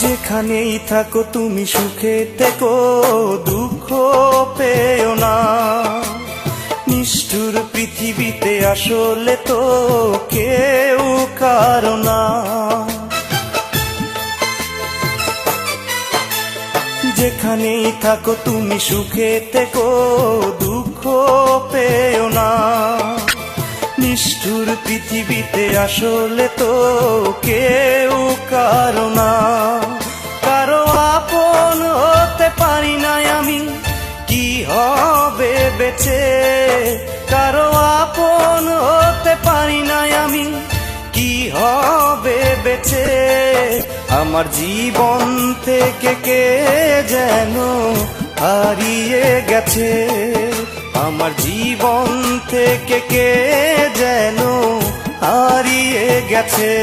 যেখানেই থাকো তুমি সুখে থেকো, দুঃখ পেও না। নিষ্ঠুর পৃথিবীতে আসলে তো কেউ কারো না। যেখানেই থাকো তুমি সুখে থেকো, দুঃখ পেও না। নিষ্ঠুর পৃথিবীতে আসলে তো কেউ কারো না। কারো আপন হতে পারি না আমি, কি হবে বেঁচে? কারো আপন হতে পারি না আমি, কি হবে বেঁচে? আমার জীবন থেকে কে যেন হারিয়ে গেছে, আমার জীবন থেকে কে যেন হারিয়ে গেছে।